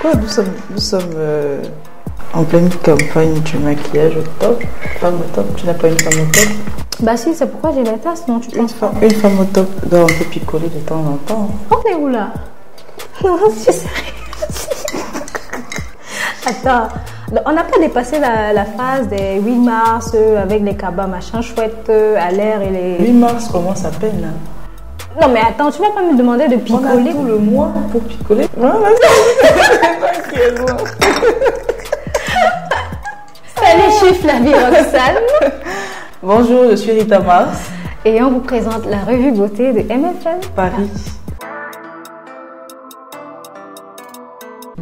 Quoi, nous sommes en pleine campagne du maquillage au top. Femme au top, tu n'as pas une femme au top? Bah si, c'est pourquoi j'ai la tasse, non, tu penses pas? Une femme au top doit un peu picoler de temps en temps. On est où là? C'est sérieux? Attends, on n'a pas dépassé la phase des 8 mars avec les cabas machin chouette à l'air et les... 8 mars commence à peine là. Non mais attends, tu vas pas me demander de picoler? On a tout le mois pour picoler. Salut, je suis Flavie Roxane. Bonjour, je suis Rita Mars. Et on vous présente la revue beauté de MFL Paris.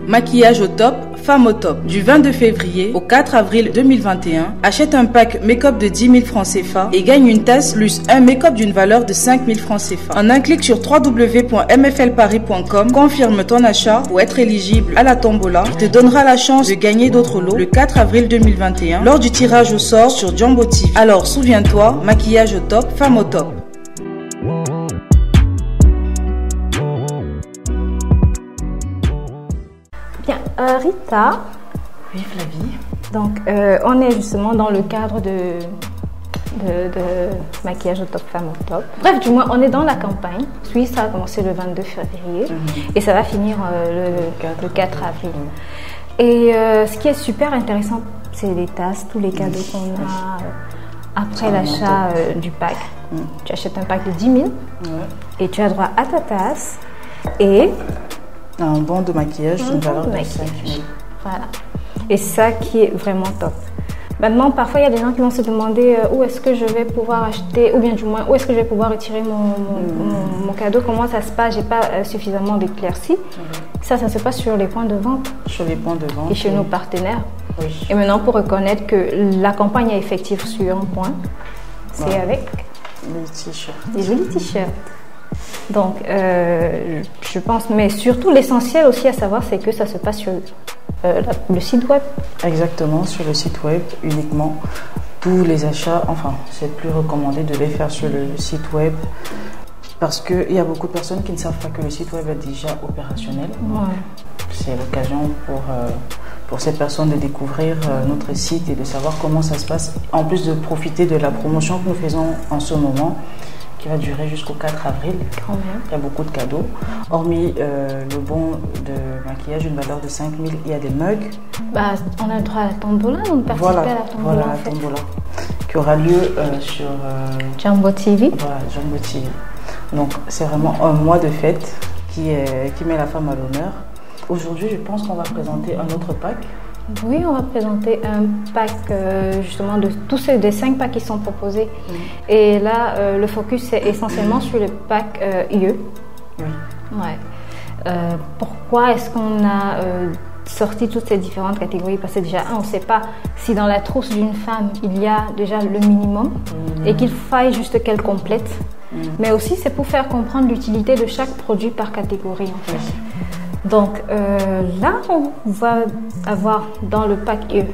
Maquillage au top, femme au top. Du 22 février au 4 avril 2021, achète un pack make-up de 10 000 francs CFA et gagne une tasse plus un make-up d'une valeur de 5 000 francs CFA. En un clic sur www.mflparis.com, confirme ton achat pour être éligible à la tombola qui te donnera la chance de gagner d'autres lots le 4 avril 2021 lors du tirage au sort sur Jumbo TV. Alors souviens-toi, maquillage au top, femme au top. Bien, Rita. Oui, Flavie. Donc, on est justement dans le cadre de maquillage au top, femme au top. Bref, du moins, on est dans la campagne. Suisse, ça a commencé le 22 février et ça va finir le 4 avril. Et ce qui est super intéressant, c'est les tasses, tous les cadeaux qu'on a après l'achat du pack. Tu achètes un pack de 10 000 et tu as droit à ta tasse et... un bon de maquillage d'une valeur de 5 000. Voilà. Et ça qui est vraiment top. Maintenant, parfois, il y a des gens qui vont se demander où est-ce que je vais pouvoir acheter, ou bien du moins, où est-ce que je vais pouvoir retirer mon cadeau, comment ça se passe, j'ai pas suffisamment d'éclaircies. Ça se passe sur les points de vente. Sur les points de vente. Et chez nos partenaires. Oui. Et maintenant, pour reconnaître que la campagne est effective sur un point, c'est avec les t-shirts. des jolis t-shirts. Donc, je pense, mais surtout l'essentiel aussi à savoir, c'est que ça se passe sur le site web. Exactement, sur le site web uniquement. Tous les achats, enfin, c'est plus recommandé de les faire sur le site web parce qu'il y a beaucoup de personnes qui ne savent pas que le site web est déjà opérationnel. Ouais. C'est l'occasion pour ces personnes de découvrir notre site et de savoir comment ça se passe, en plus de profiter de la promotion que nous faisons en ce moment, qui va durer jusqu'au 4 avril. Il y a beaucoup de cadeaux. Hormis le bon de maquillage d'une valeur de 5 000, il y a des mugs. Bah, on a le droit à la tombola, on participe à la tombola. Voilà, la tombola qui aura lieu sur Jumbo TV. Voilà, Jumbo TV. Donc, c'est vraiment un mois de fête qui met la femme à l'honneur. Aujourd'hui, je pense qu'on va présenter un autre pack. Oui, on va présenter un pack justement de tous ces 5 packs qui sont proposés. Et là, le focus est essentiellement sur le pack IE. Oui. Ouais. Pourquoi est-ce qu'on a sorti toutes ces différentes catégories? Parce que déjà, on ne sait pas si dans la trousse d'une femme, il y a déjà le minimum et qu'il faille juste qu'elle complète. Mais aussi, c'est pour faire comprendre l'utilité de chaque produit par catégorie en fait. Donc là, on va avoir dans le pack E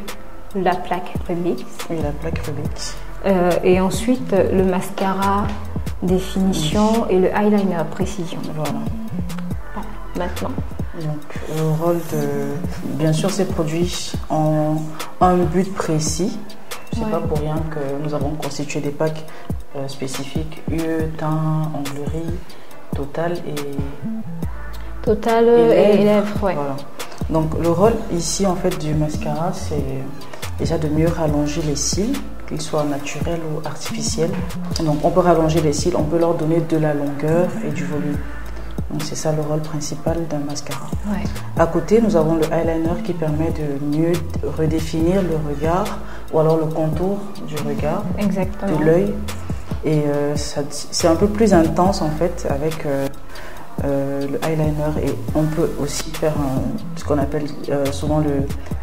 la plaque Rubix. Oui, la plaque Rubix. Et ensuite le mascara définition et le eyeliner précision. Voilà. Bon, maintenant. Donc le rôle de... Bien sûr, ces produits ont un but précis. C'est pas pour rien que nous avons constitué des packs spécifiques UE, teint, onglerie, total et... Total et lèvres, ouais. Voilà. Donc le rôle ici en fait du mascara, c'est déjà de mieux rallonger les cils, qu'ils soient naturels ou artificiels. Donc on peut rallonger les cils, on peut leur donner de la longueur et du volume. Donc c'est ça le rôle principal d'un mascara. Ouais. À côté, nous avons le eyeliner qui permet de mieux redéfinir le regard ou alors le contour du regard, exactement, de l'œil. Et c'est un peu plus intense en fait avec le eyeliner, et on peut aussi faire ce qu'on appelle souvent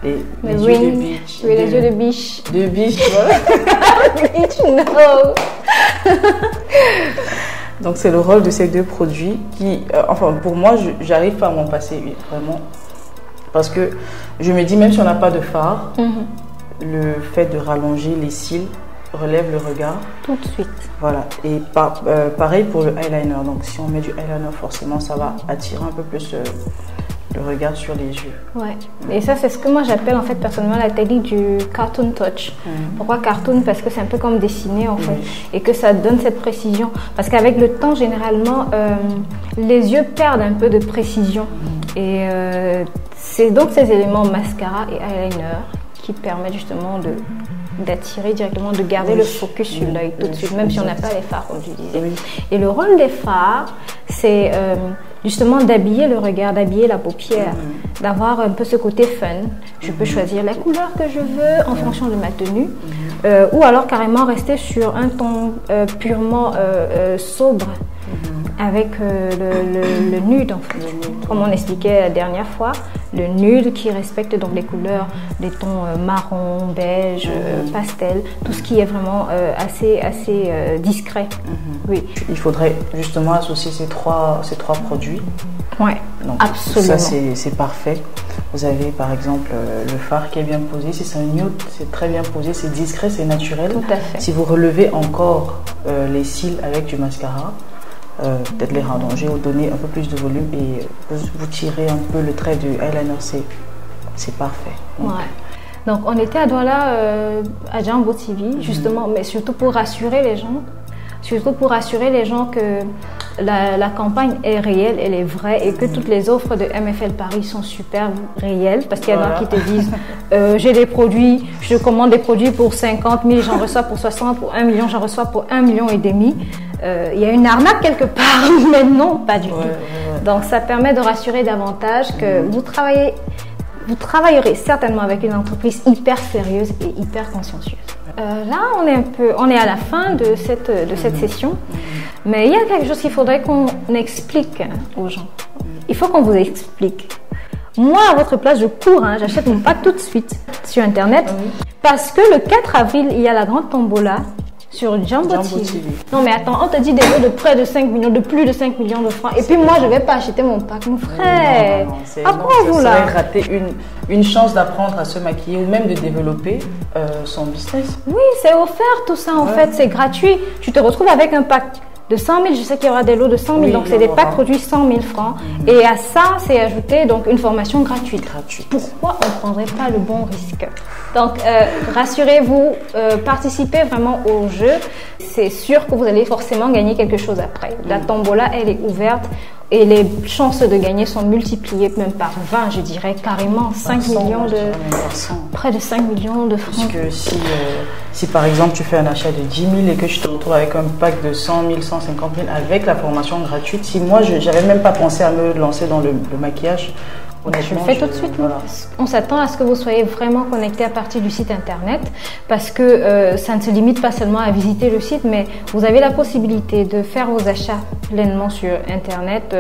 les yeux de biche. Oui, les yeux de biche. De biche, voilà. Biche, no. Donc c'est le rôle de ces deux produits qui, enfin pour moi, j'arrive pas à m'en passer, vraiment. Parce que je me dis, même si on n'a pas de fard, le fait de rallonger les cils relève le regard. Tout de suite. Voilà. Et pareil pour le eyeliner. Donc si on met du eyeliner, forcément, ça va attirer un peu plus le regard sur les yeux. Ouais. Et ça, c'est ce que moi j'appelle en fait personnellement la technique du cartoon touch. Pourquoi cartoon? Parce que c'est un peu comme dessiner en fait, et que ça donne cette précision. Parce qu'avec le temps, généralement, les yeux perdent un peu de précision. Et c'est donc ces éléments mascara et eyeliner qui permettent justement d'attirer directement, de garder le focus sur l'œil tout de suite, même si on n'a pas les fards comme tu disais. Et le rôle des fards, c'est justement d'habiller le regard, d'habiller la paupière, d'avoir un peu ce côté fun. Je peux choisir la couleur que je veux en fonction de ma tenue, ou alors carrément rester sur un ton purement sobre, avec le nude en fait. Comme on expliquait la dernière fois, le nude qui respecte donc les couleurs, les tons marron, beige, pastel, tout ce qui est vraiment assez discret. Oui. Il faudrait justement associer ces trois produits. Oui, absolument. Ça c'est parfait. Vous avez par exemple le fard qui est bien posé. Si c'est un nude, c'est très bien posé, c'est discret, c'est naturel. Tout à fait. Si vous relevez encore les cils avec du mascara, peut-être les rallonger ou donner un peu plus de volume et vous tirez un peu le trait du eyeliner, c'est parfait. Donc on était à Douala, à Jambo TV, justement, mais surtout pour rassurer les gens. Que la campagne est réelle, elle est vraie et que toutes les offres de MFL Paris sont super réelles, parce qu'il y en a qui te disent j'ai des produits, je commande des produits pour 50 000, j'en reçois pour 60, pour 1 million, j'en reçois pour 1,5 million. Il y a une arnaque quelque part, mais non, pas du tout. Donc ça permet de rassurer davantage que vous travaillerez certainement avec une entreprise hyper sérieuse et hyper consciencieuse. Là, on est à la fin de cette session, mais il y a quelque chose qu'il faudrait qu'on explique aux gens. Il faut qu'on vous explique. Moi, à votre place, je cours, j'achète mon pack tout de suite sur Internet, parce que le 4 avril, il y a la grande tombola sur Jambo TV. Non mais attends, on te dit des lots de près de 5 millions, de plus de 5 millions de francs. Et puis moi, je ne vais pas acheter mon pack, mon frère. Après vous là. Ça serait rater une chance d'apprendre à se maquiller ou même de développer son business. Oui, c'est offert tout ça en fait, c'est gratuit. Tu te retrouves avec un pack de 100 000, je sais qu'il y aura des lots de 100 000, donc c'est des packs produits 100 000 francs. Et à ça, c'est ajouté donc une formation gratuite. Pourquoi on ne prendrait pas le bon risque? Donc, rassurez-vous, participez vraiment au jeu. C'est sûr que vous allez forcément gagner quelque chose après. La tombola, elle est ouverte et les chances de gagner sont multipliées même par 20, je dirais carrément 5 millions près de 5 millions de francs. Puisque si par exemple tu fais un achat de 10 000 et que je te retrouve avec un pack de 100 000, 150 000 avec la formation gratuite, si moi je n'avais même pas pensé à me lancer dans le maquillage, je le fais tout de suite. Voilà. On s'attend à ce que vous soyez vraiment connecté à partir du site internet, parce que ça ne se limite pas seulement à visiter le site, mais vous avez la possibilité de faire vos achats pleinement sur internet,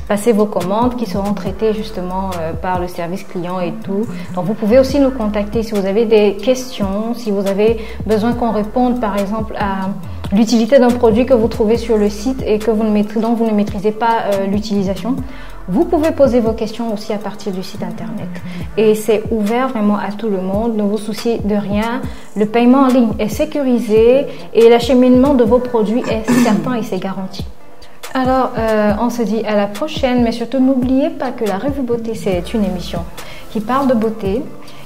passer vos commandes qui seront traitées justement par le service client et tout. Donc vous pouvez aussi nous contacter si vous avez des questions, si vous avez besoin qu'on réponde par exemple à l'utilité d'un produit que vous trouvez sur le site et que dont vous ne maîtrisez pas l'utilisation. Vous pouvez poser vos questions aussi à partir du site internet. Et c'est ouvert vraiment à tout le monde. Ne vous souciez de rien. Le paiement en ligne est sécurisé et l'acheminement de vos produits est certain et c'est garanti. Alors, on se dit à la prochaine, mais surtout n'oubliez pas que la Revue Beauté, c'est une émission qui parle de beauté,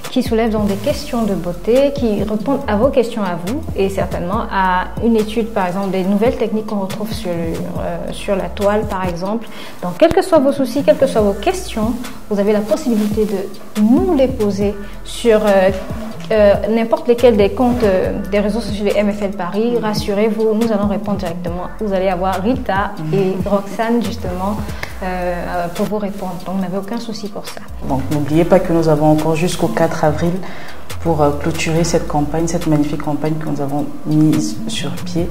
qui soulève donc des questions de beauté, qui répondent à vos questions à vous et certainement à une étude, par exemple, des nouvelles techniques qu'on retrouve sur la toile, par exemple. Donc, quels que soient vos soucis, quelles que soient vos questions, vous avez la possibilité de nous les poser sur n'importe lesquels des comptes des réseaux sociaux de MFL Paris. Rassurez-vous, nous allons répondre directement. Vous allez avoir Rita et Roxane, justement, pour vous répondre. Donc, vous n'avez aucun souci pour ça. Donc, n'oubliez pas que nous avons encore jusqu'au 4 avril pour clôturer cette campagne, cette magnifique campagne que nous avons mise sur pied.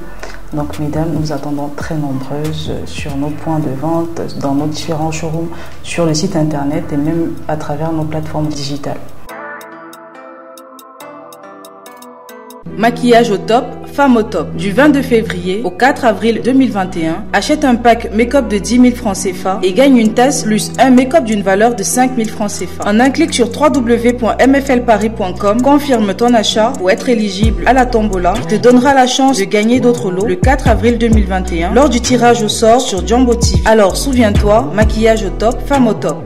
Donc, mesdames, nous attendons très nombreuses sur nos points de vente, dans nos différents showrooms, sur le site internet et même à travers nos plateformes digitales. Maquillage au top, femme au top. Du 22 février au 4 avril 2021, achète un pack make-up de 10 000 francs CFA et gagne une tasse plus un make-up d'une valeur de 5 000 francs CFA. En un clic sur www.mflparis.com, confirme ton achat pour être éligible à la tombola qui te donnera la chance de gagner d'autres lots le 4 avril 2021 lors du tirage au sort sur Jambo TV. Alors souviens-toi, maquillage au top, femme au top.